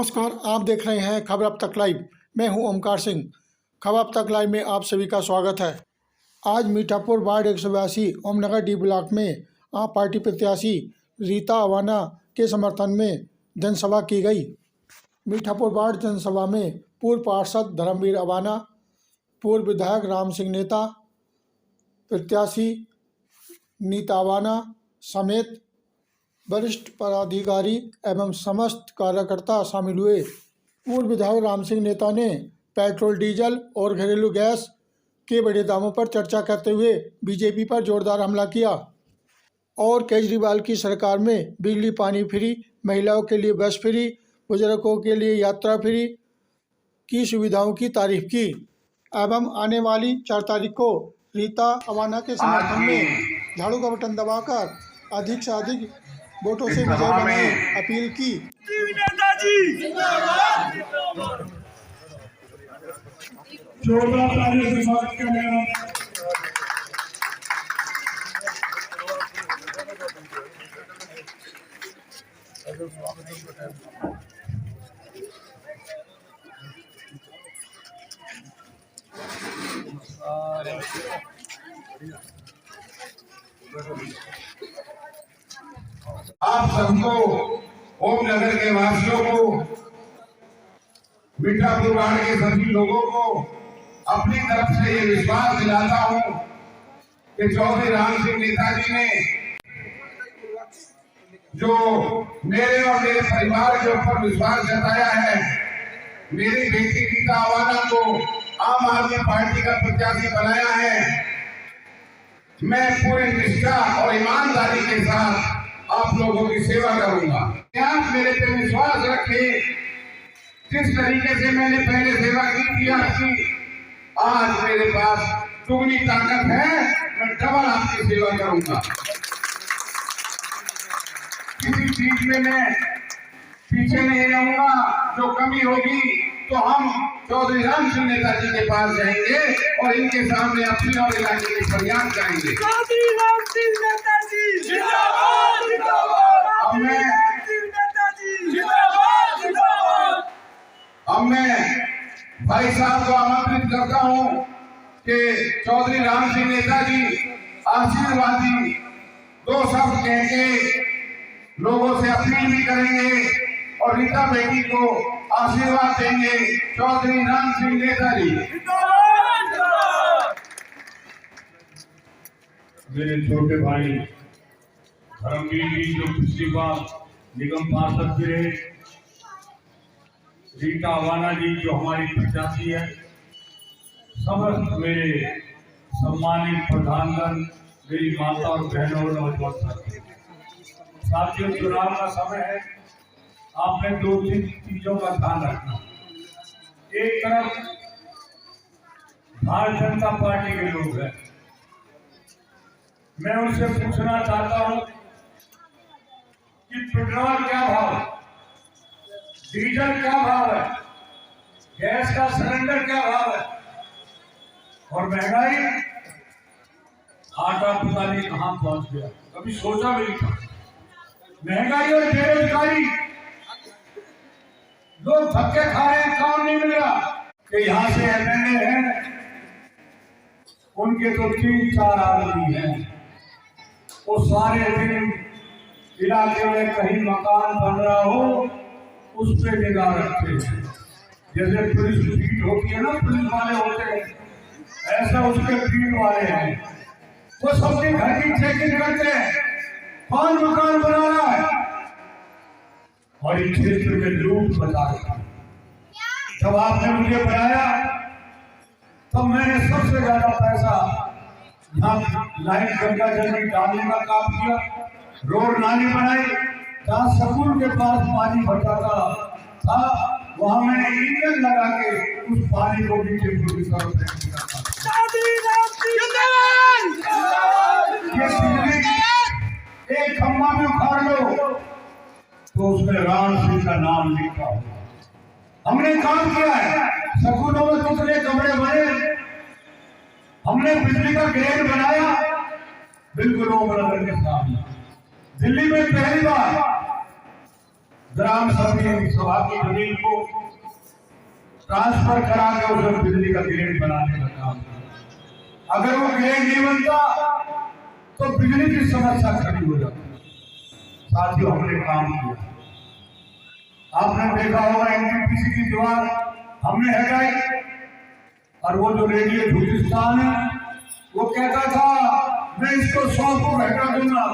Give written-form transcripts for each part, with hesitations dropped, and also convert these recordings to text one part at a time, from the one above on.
नमस्कार, आप देख रहे हैं खबर अब तक लाइव। मैं हूं ओमकार सिंह। खबर अब तक लाइव में आप सभी का स्वागत है। आज Mithapur ward 182 Om Nagar D block में आप पार्टी प्रत्याशी रीता अवाना के समर्थन में जनसभा की गई। मीठापुर वार्ड जनसभा में पूर्व पार्षद धर्मवीर अवाना, पूर्व विधायक राम सिंह नेता, प्रत्याशी नीता अवाना समेत वरिष्ठ पदाधिकारी एवं समस्त कार्यकर्ता शामिल हुए। पूर्व विधायक राम सिंह नेता ने पेट्रोल, डीजल और घरेलू गैस के बढ़े दामों पर चर्चा करते हुए बीजेपी पर जोरदार हमला किया और केजरीवाल की सरकार में बिजली पानी फ्री, महिलाओं के लिए बस फ्री, बुजुर्गों के लिए यात्रा फ्री की सुविधाओं की तारीफ की एवं आने वाली 4 तारीख को रीता अवाना के समर्थन में झाड़ू का बटन दबाकर अधिक से अधिक वोटों से विजय बनाने अपील की। आप सबको, ओमनगर के वासियों को, मीठापुर वार्ड के सभी लोगों को अपनी तरफ से ये विश्वास दिलाता हूं कि चौधरी राम सिंह नेताजी ने जो मेरे और मेरे परिवार के ऊपर विश्वास जताया है, मेरी बेटी रीता अवाना को आम आदमी पार्टी का प्रत्याशी बनाया है, मैं पूरी निष्ठा और ईमानदारी के साथ आप लोगों की सेवा करूंगा। आप मेरे पे विश्वास रखें। जिस तरीके से मैंने पहले सेवा की थी आपकी, आज मेरे पास दुगनी ताकत है, मैं डबल आपकी सेवा करूंगा। किसी चीज में मैं पीछे नहीं रहूंगा। जो कमी होगी तो हम चौधरी राम सिंह नेताजी के पास जाएंगे और इनके सामने अपनी और इलाके की फरियाद करेंगे। चौधरी राम सिंह नेताजी जिंदाबाद जिंदाबाद। अब मैं भाई साहब को आमंत्रित करता हूं कि चौधरी राम सिंह नेताजी आशीर्वादी 2 शब्द कह के लोगों से अपील भी करेंगे और रीता बेटी को आशीर्वाद देंगे। चौधरी राम सिंह नेताजी। मेरे छोटे भाई धर्मवीर जी जो पिछली बार निगम पार्षद रहे, रीता अवाना जी जो हमारी प्रत्याशी है, समस्त मेरे सम्मानित प्रधानगण, मेरी माता और बहनों और नौजवान साथियों, चुनाव का समय है। आपने 2-3 चीजों का ध्यान रखना। एक तरफ भारतीय जनता पार्टी के लोग हैं, मैं उनसे पूछना चाहता हूं कि पेट्रोल क्या भाव है, डीजल क्या भाव है, गैस का सिलेंडर क्या भाव है और महंगाई, आटा पता नहीं कहां पहुंच गया, कभी सोचा भी नहीं था। महंगाई और बेरोजगारी, लोग धक्के खा रहे हैं, काम नहीं मिल रहा। कि यहाँ से एमएलए हैं, उनके तो 3-4 आदमी हैं, वो सारे दिन इलाके में कहीं मकान बन रहा हो उस पर निगाह रखते हैं। जैसे पुलिस बीट होती है ना, पुलिस वाले होते हैं, ऐसा उसके बीट वाले हैं। वो सबके घर की चेकिंग करते हैं, कौन मकान बना रहा है और इस क्षेत्र में लूट बता रहा है। जब आपने मुझे बनाया तब मैंने सबसे ज्यादा पैसा यहाँ लाइन गंगा जल में डालने का काम किया, रोड नाली बनाई, जहाँ स्कूल के पास पानी भरता था वहां मैंने इंजन लगा के उस पानी को नीचे पूरी तरफ फेंक दिया था। एक खम्भा में उखाड़ लो तो उसमें राम सिंह का नाम लिखा हुआ। हमने काम किया है, स्कूलों में कितने कमरे बने, हमने बिजली का ग्रेड बनाया बिल्कुल ओमनगर के सामने। दिल्ली में पहली बार ग्राम सभा की जमीन को ट्रांसफर करा के उसे बिजली का ग्रेड बनाने का काम किया। अगर वो ग्रेड नहीं बनता तो बिजली की समस्या खड़ी हो जाती। साथियों, हमने काम किया। आपने देखा होगा एनटीपीसी की दीवार हमने हटाई, और वो जो रेडियो हिंदुस्तान है वो कहता था मैं इसको 100 फुट हटा दूंगा।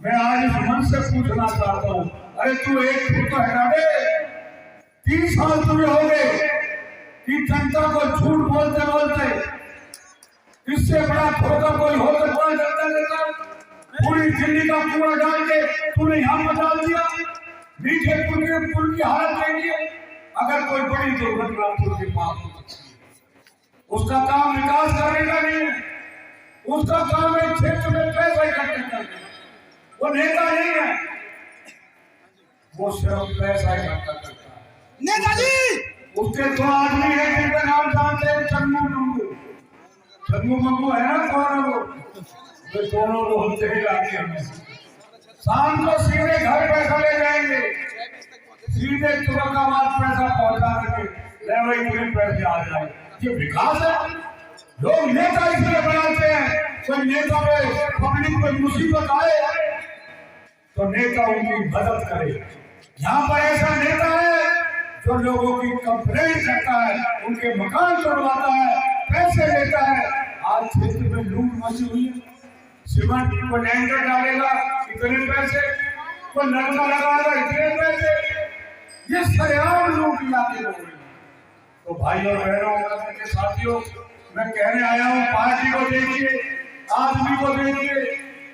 मैं आज इस मन से पूछना चाहता हूँ, अरे तू 1 फुट तो हटा दे। 3 साल तुझे हो गए कि जनता को झूठ बोलते बोलते, इससे बड़ा धोखा कोई हो सकता है जनता के साथ। पूरी दिल्ली का कूड़ा डाल के तूने यहाँ पर डाल दिया। मीठे पुल की हालत देखिए, अगर कोई बड़ी दुर्घटना पुल के पास हो सकती है। उसका काम विकास करने का नहीं है, उसका काम एक क्षेत्र में पैसा इकट्ठा करना। वो नेता नहीं है, वो सिर्फ पैसा इकट्ठा करता है। नेताजी उसके 2 आदमी है जिनका नाम जानते हैं, चन्नू मम्मू। चन्नू मम्मू है ना, कौन है वो? दोनों को होते ही लाते हैं। शाम को सीधे घर पैसा ले जाएंगे, सीधे तुरंगाबाद पैसा पहुंचा देंगे, ले भाई तुम्हें पैसे आ जाए। ये विकास है? लोग नेता इसलिए बनाते हैं, कोई नेता में पब्लिक में मुसीबत आए तो नेता उनकी मदद करे। यहाँ पर ऐसा नेता है जो लोगों की कंप्लेंट करता है, उनके मकान तोड़वाता है, पैसे लेता है। आज क्षेत्र में लूट मची हुई है। सीमेंट को लैंडर डालेगा इतने पैसे, को नलका लगाएगा इतने पैसे, ये सरेआम लूट लाते लोग। तो भाई और बहनों के साथियों, मैं कहने आया हूँ, पार्टी को देखिए, आदमी को देखिए,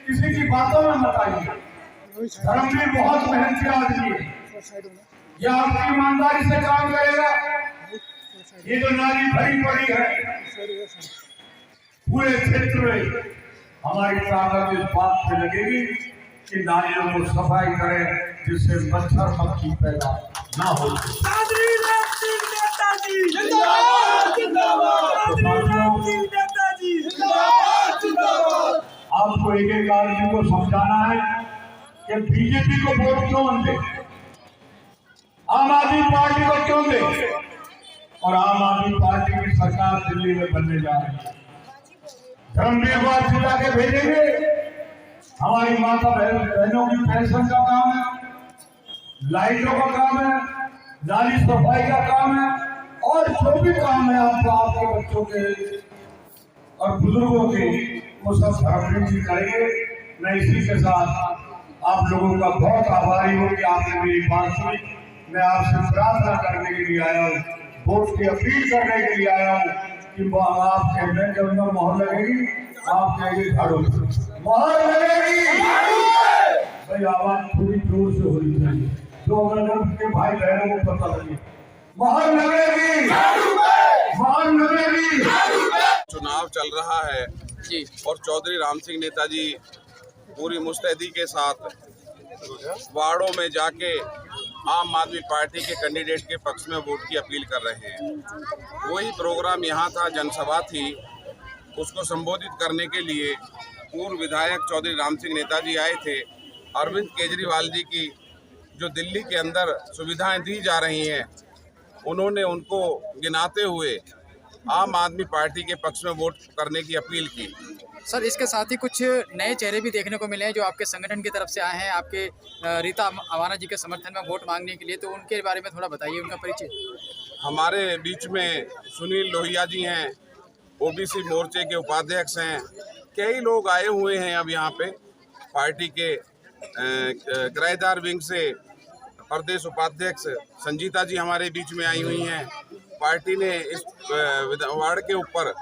किसी की बातों में मत आइए। धर्मवीर बहुत मेहनती आदमी है, ये आपकी ईमानदारी से काम करेगा। ये जो नाली भरी पड़ी है पूरे क्षेत्र में, हमारी ताकत इस बात पे लगेगी कि नालियों को सफाई करें, जिससे मच्छर मक्खी पैदा ना हो। नेताजी जिंदाबाद जिंदाबाद नेताजी जिंदाबाद जिंदाबाद। आपको एक आदमी को समझाना है कि बीजेपी को वोट क्यों दे, आम आदमी पार्टी को क्यों दे, और आम आदमी पार्टी की सरकार दिल्ली में बनने जा रही है। धर्मवीर को जिला के भेजेंगे। हमारी माता बहनों की पेंशन का काम है, लाइटों का काम है, नाली सफाई का काम है, और जो भी काम है आपके बच्चों के और बुजुर्गों के, वो सब धर्मवीर जी करेंगे। मैं इसी के साथ आप लोगों का बहुत आभारी हूँ कि आपने मेरी बात सुनी। मैं आपसे प्रार्थना करने के लिए आया हूँ, वोट की अपील करने के लिए आया हूँ कि आपके में जब मोहर लगेगी, आप कहेंगे झाड़ू मोहर लगेगी। भाई आवाज पूरी जोर से होनी चाहिए, जो के भाई बहनों को पता लगे, मोहर लगेगी, मोहर लगेगी। चुनाव चल रहा है जी, और चौधरी राम सिंह नेताजी पूरी मुस्तैदी के साथ वार्डों में जाके आम आदमी पार्टी के कैंडिडेट के पक्ष में वोट की अपील कर रहे हैं। वही प्रोग्राम यहाँ था, जनसभा थी, उसको संबोधित करने के लिए पूर्व विधायक चौधरी राम सिंह नेताजी आए थे। अरविंद केजरीवाल जी की जो दिल्ली के अंदर सुविधाएं दी जा रही हैं, उन्होंने उनको गिनाते हुए आम आदमी पार्टी के पक्ष में वोट करने की अपील की। सर, इसके साथ ही कुछ नए चेहरे भी देखने को मिले हैं जो आपके संगठन की तरफ से आए हैं, आपके रीता अवाना जी के समर्थन में वोट मांगने के लिए, तो उनके बारे में थोड़ा बताइए, उनका परिचय। हमारे बीच में सुनील लोहिया जी हैं, ओबीसी मोर्चे के उपाध्यक्ष हैं। कई लोग आए हुए हैं अब यहाँ पे। पार्टी के किराएदार विंग से प्रदेश उपाध्यक्ष संजीता जी हमारे बीच में आई हुई हैं। पार्टी ने इस वार्ड के ऊपर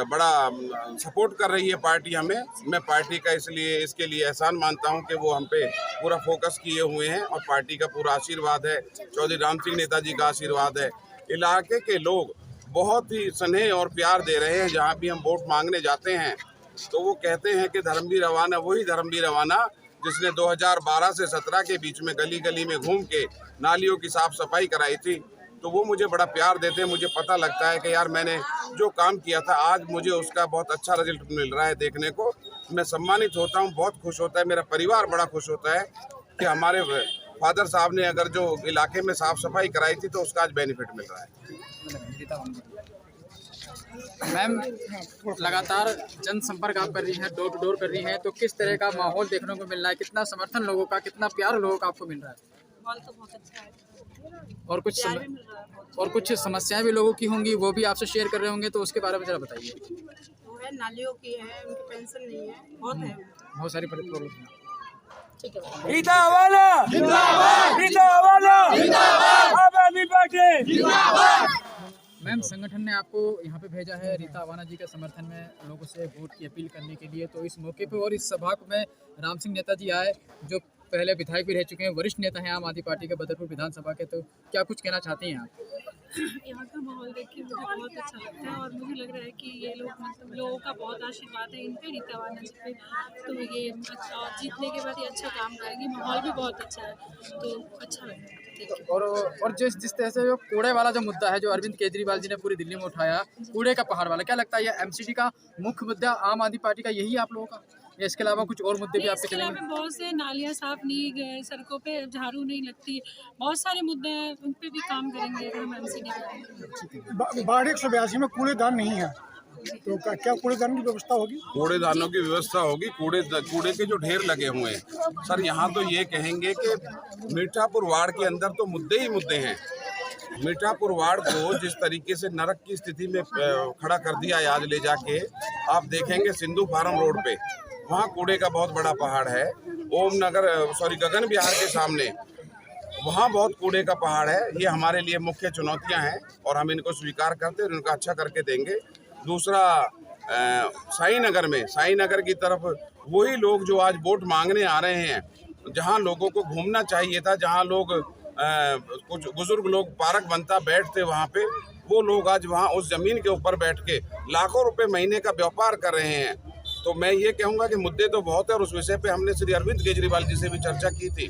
बड़ा सपोर्ट कर रही है पार्टी हमें। मैं पार्टी का इसके लिए एहसान मानता हूं कि वो हम पे पूरा फोकस किए हुए हैं, और पार्टी का पूरा आशीर्वाद है, चौधरी राम सिंह नेताजी का आशीर्वाद है। इलाके के लोग बहुत ही स्नेह और प्यार दे रहे हैं। जहां भी हम वोट मांगने जाते हैं तो वो कहते हैं कि धर्मवीर अवाना वही धर्मवीर अवाना जिसने 2012 से 17 के बीच में गली गली में घूम के नालियों की साफ सफाई कराई थी। तो वो मुझे बड़ा प्यार देते हैं। मुझे पता लगता है कि यार मैंने जो काम किया था आज मुझे उसका बहुत अच्छा रिजल्ट मिल रहा है देखने को। मैं सम्मानित होता हूँ, बहुत खुश होता है, मेरा परिवार बड़ा खुश होता है कि हमारे फादर साहब ने अगर जो इलाके में साफ सफाई कराई थी तो उसका आज बेनिफिट मिल रहा है। मैम, लगातार जनसंपर्क आप कर रही हैं, डोर टू डोर कर रही हैं, तो किस तरह का माहौल देखने को मिल रहा है? कितना समर्थन लोगों का, कितना प्यार लोगों का आपको मिल रहा है? माहौल तो बहुत अच्छा है और कुछ समस्याएं भी लोगों की होंगी, वो भी आपसे शेयर कर रहे होंगे, तो उसके बारे में जरा बताइए। वो है नालियों की है, उनकी पेंशन नहीं है, बहुत है, बहुत सारी प्रॉब्लम है। रीता आवाना जिंदाबाद, रीता आवाना जिंदाबाद, आम आदमी पार्टी जिंदाबाद। मैम, संगठन ने आपको यहाँ पे भेजा है रीता आवाना जी के समर्थन में लोगों से वोट की अपील करने के लिए, तो इस मौके पे और इस सभा में राम सिंह नेताजी आए, जो पहले विधायक भी रह चुके हैं, वरिष्ठ नेता हैं आम आदमी पार्टी के बदरपुर विधानसभा के, तो क्या कुछ कहना चाहती हैं आप? यहाँ का माहौल देख के मुझे बहुत अच्छा लगता है और मुझे लग रहा है कि ये लोग मतलब लोगों का बहुत आशीर्वाद है इन पे, रीता आवाना जी पे, तो ये अच्छा, और जीतने के बाद ये अच्छा काम करेंगे, माहौल भी बहुत अच्छा है, तो अच्छा लग रहा है। और जिस तरह से जो कूड़े वाला जो मुद्दा है जो अरविंद केजरीवाल जी ने पूरी दिल्ली में उठाया, कूड़े का पहाड़ वाला, क्या लगता है ये एमसीडी का मुख्य मुद्दा आम आदमी पार्टी का यही आप लोगों का, या इसके अलावा कुछ और मुद्दे भी आपके इसके चलेंगे? अलावा बहुत से नालियाँ साफ नहीं गए, सड़कों पे झाड़ू नहीं लगती, बहुत सारे मुद्दे हैं, उन पे भी काम करेंगे अगर हम एमसीडी करेंगे। वार्ड 182 में कूड़ेदान नहीं है, तो क्या कूड़ेदान की व्यवस्था होगी? कूड़ेदानों की व्यवस्था होगी। कूड़े के जो ढेर लगे हुए हैं सर, यहाँ तो ये कहेंगे कि मीठापुर वार्ड के अंदर तो मुद्दे ही मुद्दे हैं। मीठापुर वार्ड को जिस तरीके से नरक की स्थिति में खड़ा कर दिया है आज ले जाके, आप देखेंगे सिंधु फार्म रोड पे वहाँ कूड़े का बहुत बड़ा पहाड़ है। गगन बिहार के सामने वहाँ बहुत कूड़े का पहाड़ है। ये हमारे लिए मुख्य चुनौतियाँ हैं और हम इनको स्वीकार करते हैं और इनका अच्छा करके देंगे। दूसरा, साई नगर की तरफ वही लोग जो आज वोट मांगने आ रहे हैं, जहाँ लोगों को घूमना चाहिए था, जहाँ लोग कुछ बुजुर्ग लोग पार्क बनता बैठते वहाँ पे, वो लोग आज वहाँ उस ज़मीन के ऊपर बैठ के लाखों रुपए महीने का व्यापार कर रहे हैं। तो मैं ये कहूँगा कि मुद्दे तो बहुत है और उस विषय पे हमने श्री अरविंद केजरीवाल जी से भी चर्चा की थी।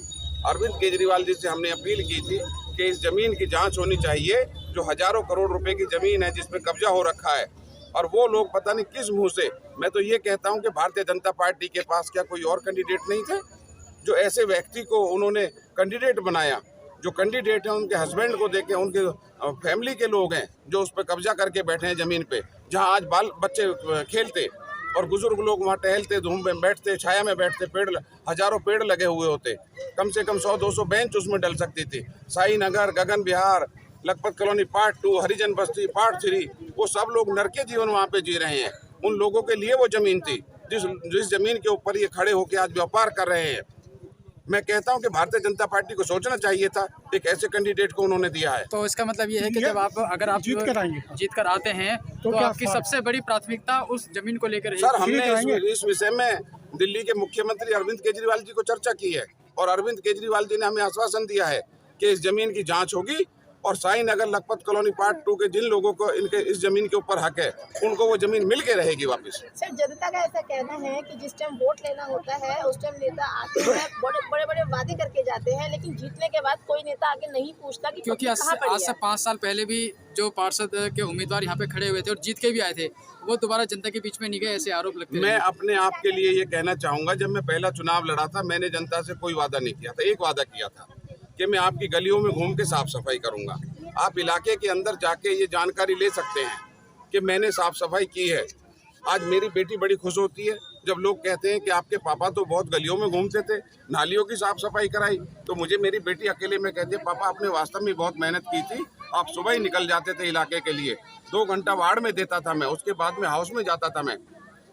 अरविंद केजरीवाल जी से हमने अपील की थी कि इस ज़मीन की जांच होनी चाहिए, जो हज़ारों करोड़ रुपए की ज़मीन है जिस पे कब्जा हो रखा है, और वो लोग पता नहीं किस मुंह से। मैं तो ये कहता हूँ कि भारतीय जनता पार्टी के पास क्या कोई और कैंडिडेट नहीं थे जो ऐसे व्यक्ति को उन्होंने कैंडिडेट बनाया? जो कैंडिडेट हैं उनके हस्बैंड को देके, उनके फैमिली के लोग हैं जो उस पर कब्जा करके बैठे हैं ज़मीन पे, जहाँ आज बाल बच्चे खेलते और बुजुर्ग लोग वहाँ टहलते, धूप में बैठते, छाया में बैठते, हजारों पेड़ लगे हुए होते, कम से कम 100-200 बेंच उसमें डल सकती थी। साई नगर, गगन विहार, लखपत कॉलोनी पार्ट 2, हरिजन बस्ती पार्ट 3, वो सब लोग नरके जीवन वहाँ पे जी रहे हैं। उन लोगों के लिए वो ज़मीन थी जिस ज़मीन के ऊपर ये खड़े होकर आज व्यापार कर रहे हैं। मैं कहता हूं कि भारतीय जनता पार्टी को सोचना चाहिए था, एक ऐसे कैंडिडेट को उन्होंने दिया है। तो इसका मतलब ये है कि जब अगर आप जीत कर आते हैं तो आपकी सबसे बड़ी प्राथमिकता उस जमीन को लेकर? सर, हमने इस विषय में दिल्ली के मुख्यमंत्री अरविंद केजरीवाल जी को चर्चा की है और अरविंद केजरीवाल जी ने हमें आश्वासन दिया है कि इस जमीन की जाँच होगी और साई नगर लखपत कॉलोनी पार्ट 2 के जिन लोगों को इनके इस जमीन के ऊपर हक है, उनको वो जमीन मिल के रहेगी वापस। सर, जनता का ऐसा कहना है कि जिस टाइम वोट लेना होता है उस टाइम नेता आते हैं, बड़े बड़े वादे करके जाते हैं, लेकिन जीतने के बाद कोई नेता आके नहीं पूछता कि क्योंकि आज से 5 साल पहले भी जो पार्षद के उम्मीदवार यहाँ पे खड़े हुए थे और जीत के भी आए थे, वो दोबारा जनता के बीच में नहीं गए, ऐसे आरोप लगते हैं। मैं अपने आप के लिए ये कहना चाहूँगा, जब मैं पहला चुनाव लड़ा था मैंने जनता से कोई वादा नहीं किया था। एक वादा किया था कि मैं आपकी गलियों में घूम के साफ सफाई करूँगा। आप इलाके के अंदर जाके ये जानकारी ले सकते हैं कि मैंने साफ सफाई की है। आज मेरी बेटी बड़ी खुश होती है जब लोग कहते हैं कि आपके पापा तो बहुत गलियों में घूमते थे, नालियों की साफ सफाई कराई। तो मुझे मेरी बेटी अकेले में कहती है, पापा आपने वास्तव में बहुत मेहनत की थी, आप सुबह ही निकल जाते थे इलाके के लिए, 2 घंटा वार्ड में देता था मैं, उसके बाद में हाउस में जाता था मैं।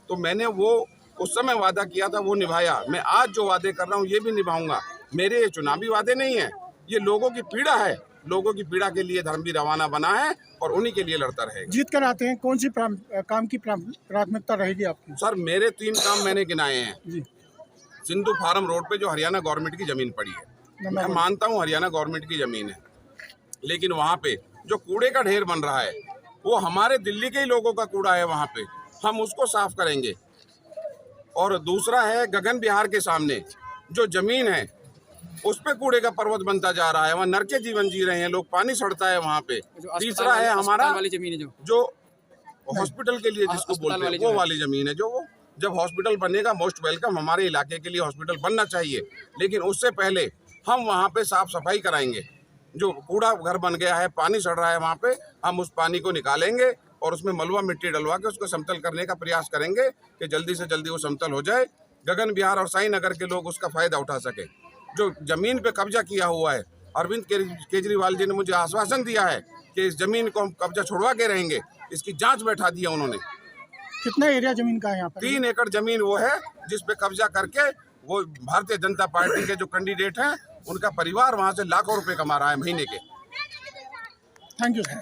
तो मैंने वो उस समय वादा किया था, वो निभाया। मैं आज जो वादे कर रहा हूँ ये भी निभाऊंगा। मेरे ये चुनावी वादे नहीं है, ये लोगों की पीड़ा है। लोगों की पीड़ा के लिए धर्मवीर रवाना बना है और उन्हीं के लिए लड़ता रहेगा। जीत कर आते हैं, कौन सी काम की प्राथमिकता रहेगी आपकी? सर, मेरे 3 काम मैंने गिनाए हैं जी। सिंधु फार्म रोड पे जो हरियाणा गवर्नमेंट की जमीन पड़ी है, मैं मानता हूँ हरियाणा गवर्नमेंट की जमीन है, लेकिन वहाँ पे जो कूड़े का ढेर बन रहा है वो हमारे दिल्ली के ही लोगों का कूड़ा है, वहाँ पे हम उसको साफ करेंगे। और दूसरा है गगन बिहार के सामने जो जमीन है उस पे कूड़े का पर्वत बनता जा रहा है, वहाँ नरके जीवन जी रहे हैं लोग, पानी सड़ता है वहाँ पे। तीसरा है हमारा वाली जमीन है जो हॉस्पिटल के लिए जिसको बोलते हैं वो वाली जमीन है, जो वो जब हॉस्पिटल बनेगा मोस्ट वेलकम, हमारे इलाके के लिए हॉस्पिटल बनना चाहिए, लेकिन उससे पहले हम वहाँ पे साफ सफाई कराएंगे। जो कूड़ा घर बन गया है, पानी सड़ रहा है वहाँ पे, हम उस पानी को निकालेंगे और उसमें मलबा मिट्टी डलवा के उसको समतल करने का प्रयास करेंगे कि जल्दी से जल्दी वो समतल हो जाए, गगन विहार और साई नगर के लोग उसका फायदा उठा सके। जो जमीन पे कब्जा किया हुआ है, अरविंद केजरीवाल जी ने मुझे आश्वासन दिया है कि इस जमीन को हम कब्जा छुड़वा के रहेंगे, इसकी जांच बैठा दी है उन्होंने। कितना एरिया जमीन का है यहाँ पर? 3 एकड़ जमीन वो है जिस पे कब्जा करके वो भारतीय जनता पार्टी के जो कैंडिडेट हैं उनका परिवार वहां से लाखों रुपए कमा रहा है महीने के। Thank you sir.